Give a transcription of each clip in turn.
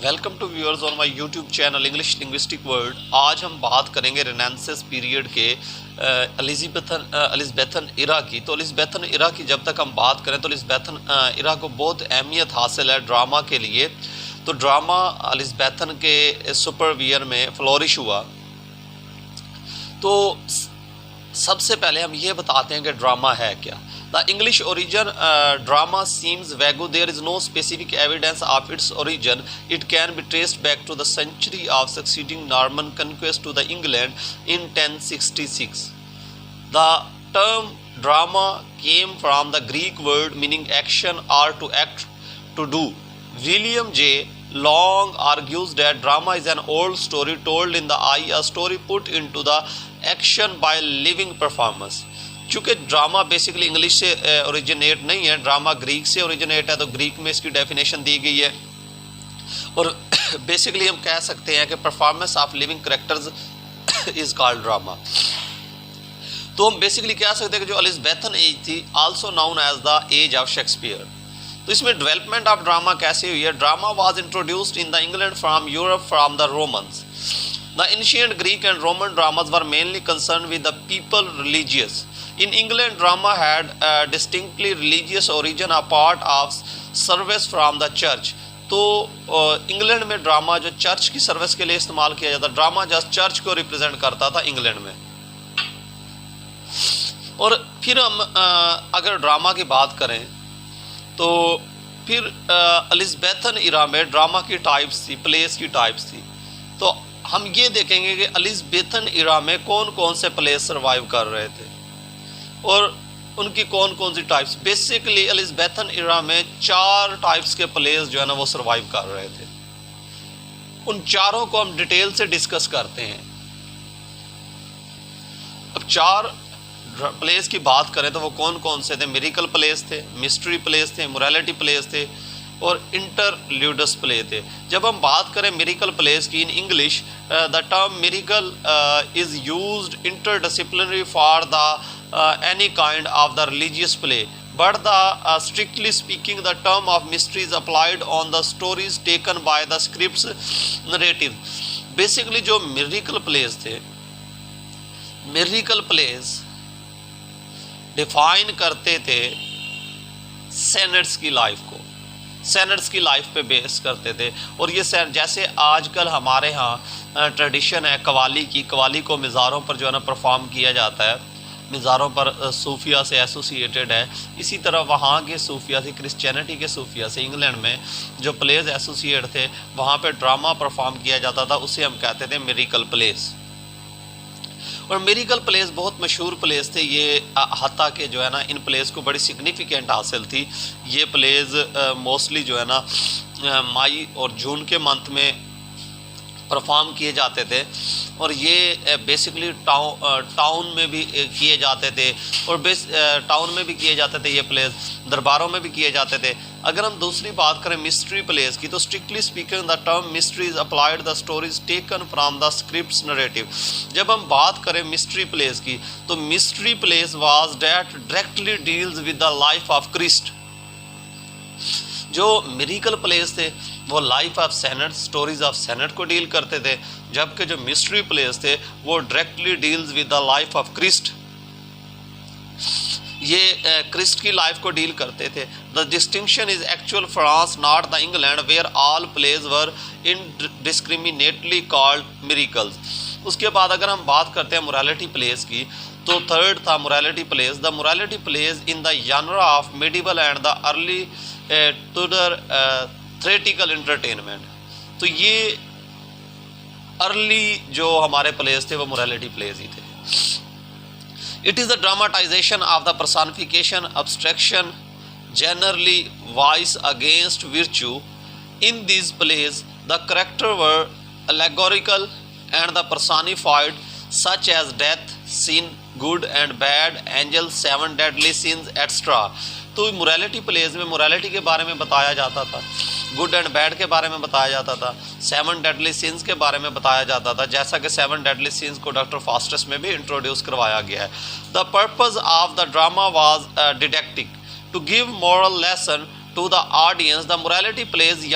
Welcome to viewers on my YouTube channel English linguistic world. आज हम बात करेंगे रेनेसांस पीरियड के एलिज़ाबेथन इरा की। तो एलिज़ाबेथन इरा की जब तक हम बात करें तो एलिज़ाबेथन इरा को बहुत अहमियत हासिल है ड्रामा के लिए। तो ड्रामा एलिज़ाबेथन के सुपरवियर में फ्लोरिश हुआ। तो सबसे पहले हम ये बताते हैं कि ड्रामा है क्या। The English origin drama seems vague. There is no specific evidence of its origin. It can be traced back to the century of succeeding Norman conquest to the England in 1066। The term drama came from the Greek word meaning action or to act, to do. William J. Long argues that drama is an old story told in the eye, a story put into the action by living performers. चूँकि drama basically English से originate नहीं है, drama Greek से originate है, तो Greek में इसकी definition दी गई है। और बेसिकली हम कह सकते हैं कि performance of living characters is called drama. तो हम बेसिकली कह सकते हैं कि जो एलिज़ाबेथन एज थी also known as the age of Shakespeare. तो इसमें डेवलपमेंट ऑफ ड्रामा कैसे हुई है। Drama was introduced in the England from Europe from the Romans. The ancient Greek and Roman dramas were mainly concern with the people religious. In England, drama had a distinctly religious origin, a part of service from the church. तो England में drama जो church की service के लिए इस्तेमाल किया जाता, drama just church को रिप्रेजेंट करता था इंग्लैंड में। और फिर हम अगर ड्रामा की बात करें तो फिर एलिज़ाबेथन इरा में ड्रामा की टाइप्स थी, प्लेस की टाइप्स थी। तो हम ये देखेंगे कि एलिज़ाबेथन इरा में कौन कौन से प्लेस सर्वाइव कर रहे थे और उनकी कौन कौन सी टाइप्स। बेसिकली एलिज़ाबेथन इरा में 4 टाइप्स के प्लेस जो है ना वो सर्वाइव कर रहे थे। उन चारों को हम डिटेल से डिस्कस करते हैं। अब 4 प्लेस की बात करें तो वो कौन कौन से थे। मिरेकल प्लेस थे, मिस्ट्री प्लेस थे, मोरालिटी प्लेस थे और इंटरल्यूडस प्ले थे। जब हम बात करें मिरेकल प्लेस की, in English the term miracle is used interdisciplinary for the any kind of the religious play, but strictly speaking the term of mystery is applied on the stories taken by the scripts narrative. Basically जो miracle plays थे, miracle plays define करते थे सेनेट्स की life को, सेनेट्स की life पे base करते थे। और ये जैसे आजकल हमारे यहाँ ट्रेडिशन है कवाली की, कवाली को मज़ारों पर जो है ना परफॉर्म किया जाता है, मज़ारों पर सूफिया से एसोसिएटेड है। इसी तरह वहाँ के सूफिया से, क्रिश्चियनिटी के सूफिया से इंग्लैंड में जो प्लेस एसोसिएट थे वहाँ पे ड्रामा परफॉर्म किया जाता था, उसे हम कहते थे मिरेकल प्लेस। और मिरेकल प्लेस बहुत मशहूर प्लेस थे ये, हत्ता के जो है ना इन प्लेस को बड़ी सिग्निफिकेंट हासिल थी। ये प्लेस मोस्टली जो है ना मई और जून के मंथ में परफॉर्म किए जाते थे। और ये बेसिकली टाउन में भी किए जाते थे और टाउन में भी किए जाते थे, ये प्लेस दरबारों में भी किए जाते थे। अगर हम दूसरी बात करें मिस्ट्री प्लेस की, तो strictly speaking the term mystery is applied the stories taken from the scripts narrative. जब हम बात करें मिस्ट्री प्लेस की तो mystery plays was that directly deals with the life of Christ. जो मिरेकल प्लेस थे वो life of saint, stories of saint को डील करते थे, जबकि जो मिस्ट्री प्लेस थे वो directly deals with the life of Christ, ये क्रिस्ट की लाइफ को डील करते थे। The distinction is actual France not the England where all plays were indiscriminately called miracles. उसके बाद अगर हम बात करते हैं मोरालिटी प्लेस की तो थर्ड था morality place. The morality place in the genre of medieval and the early Tudor theoretical entertainment. तो ये अर्ली जो हमारे प्लेस थे वो मोरालिटी प्लेस ही थे। It is the dramatisation of the personification abstraction generally vice against virtue. In these plays the characters were allegorical and the personified, such as death, sin, good and bad, angels, 7 deadly sins etc. तो morality place में morality के बारे में बताया जाता था, good and bad के बारे में बताया जाता था, 7 डेडली सिंस के बारे में बताया जाता था, जैसा कि 7 डेडली सिंस को डॉक्टर फास्टस में भी इंट्रोड्यूस करवाया गया है। The purpose of the drama was didactic, to give moral lesson to the audience, the morality plays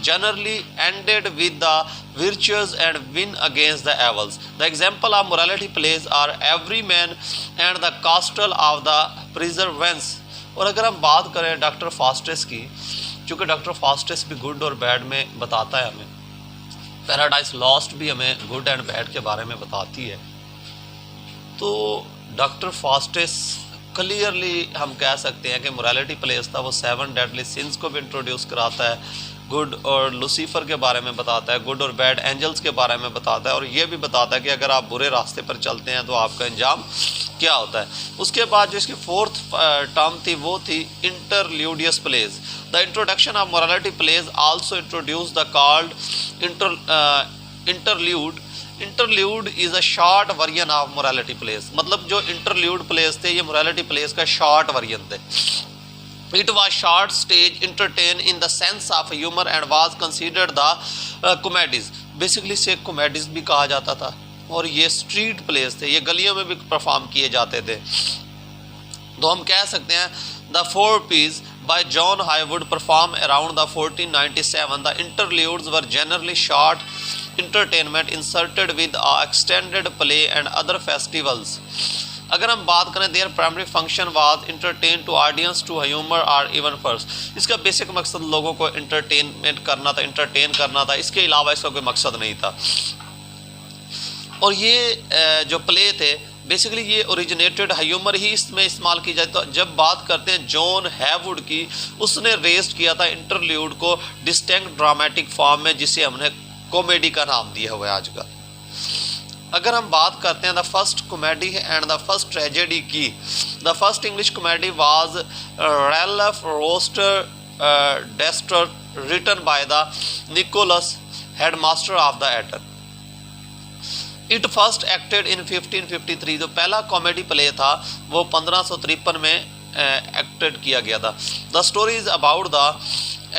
generally ended with the virtues and win against the evils. The example of morality plays are Everyman and the Castle of the Preservance. और अगर हम बात करें doctor फास्टेस की, चूँकि doctor फास्टेस भी good और bad में बताता है हमें, पैराडाइज लॉस्ट भी हमें गुड एंड बैड के बारे में बताती है, तो डॉक्टर फास्टेस क्लियरली हम कह सकते हैं कि मोरालिटी प्लेस था वो 7 डेडली सिंस को भी इंट्रोड्यूस कराता है, गुड और लूसीफर के बारे में बताता है, गुड और बैड एंजल्स के बारे में बताता है, और ये भी बताता है कि अगर आप बुरे रास्ते पर चलते हैं तो आपका अंजाम क्या होता है। उसके बाद जो इसकी फोर्थ टर्म थी वो थी interludes plays. The introduction of morality plays also introduce the called interlude. Interlude is a short version of morality plays. मतलब जो इंटरल्यूड प्लेस थे ये मोरालिटी प्लेस का शॉर्ट वर्जन थे। It was short stage entertain in the sense of humor and was considered the comedies. Basically से comedies भी कहा जाता था, और ये स्ट्रीट प्लेस थे, ये गलियों में भी परफॉर्म किए जाते थे। तो हम कह सकते हैं the 4 Ps by John Haywood performed around the 1497. The interludes were generally short entertainment inserted with extended play and other festivals. अगर हम बात करें their primary function was entertain to audience to humour और इवन फर्स्ट। इसका basic मकसद लोगों को entertain करना था, इसके अलावा इसका कोई मकसद नहीं था। और ये जो प्ले थे बेसिकली ये ओरिजिनेटेड ह्यूमर ही इसमें इस्तेमाल की जाती। तो जब बात करते हैं जॉन हैवुड की, उसने रेस्ट किया था इंटरल्यूड को डिस्टिंक्ट ड्रामेटिक फॉर्म में, जिसे हमने कॉमेडी का नाम दिया हुआ है आज का। अगर हम बात करते हैं the first comedy and the first tragedy की, the first English comedy was Ralph Roister Doister written by the Nicholas headmaster of the Eton. It first acted in 1553। जो पहला कॉमेडी प्ले था वो 1553 में एक्टेड किया गया था। The story is about the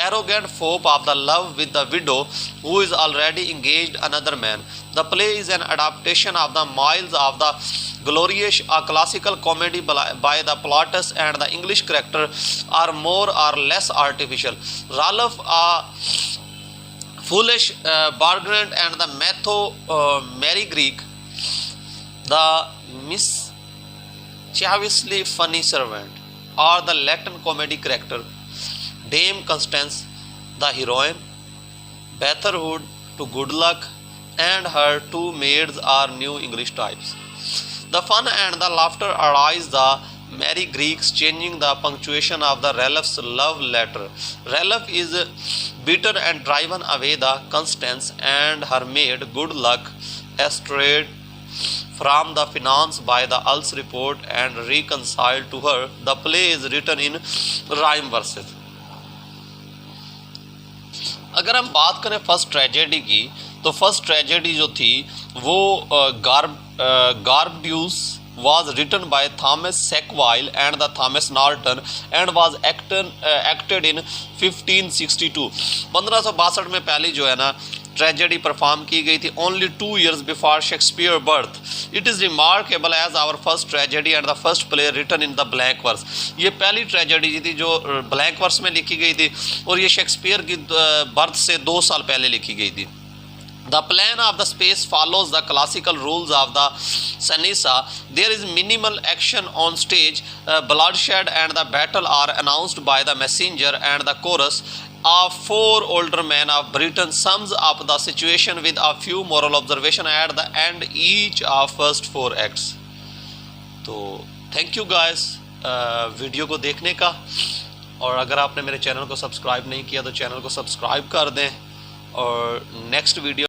arrogant fope of the love with the widow who is already engaged another man. The play is an adaptation of the Miles of the Glorious, a classical comedy by the plotters, and the English characters are more or less artificial. Ralph, a foolish bargain, and the Mary Greek, the mischievously funny servant, are the Latin comedy character. Dame Constance, the heroine, Betherhood to Good Luck, and her 2 maids are new English types. The fun and the laughter arise the Mary Greeks changing the punctuation of the Ralph's love letter. Ralph is beaten and driven away the Constance and her maid Good Luck estrayed from the finance by the Ul's report and reconciled to her. The play is written in rhyme verses. अगर हम बात करें first tragedy की, तो first tragedy जो थी वो गार्बड्यूस was written by Thomas Sackville and the Thomas Norton and was acted in 1562। 1562 में पहली जो है ना ट्रेजेडी परफॉर्म की गई थी, only 2 years before Shakespeare birth. It is remarkable as our first tragedy and the first play written in the blank verse. ये पहली ट्रेजेडी थी जो ब्लैंक वर्स में लिखी गई थी, और ये शेक्सपियर की बर्थ से 2 साल पहले लिखी गई थी। The plan of the space follows the classical rules of the Sanissa. There is minimal action on stage. Bloodshed and the battle are announced by the messenger, and the chorus of 4 older men of Britain sums up the situation with a few moral observations at the end each of first 4 acts. तो thank you guys video को देखने का, और अगर आपने मेरे channel को subscribe नहीं किया तो चैनल को सब्सक्राइब कर दें, और नेक्स्ट वीडियो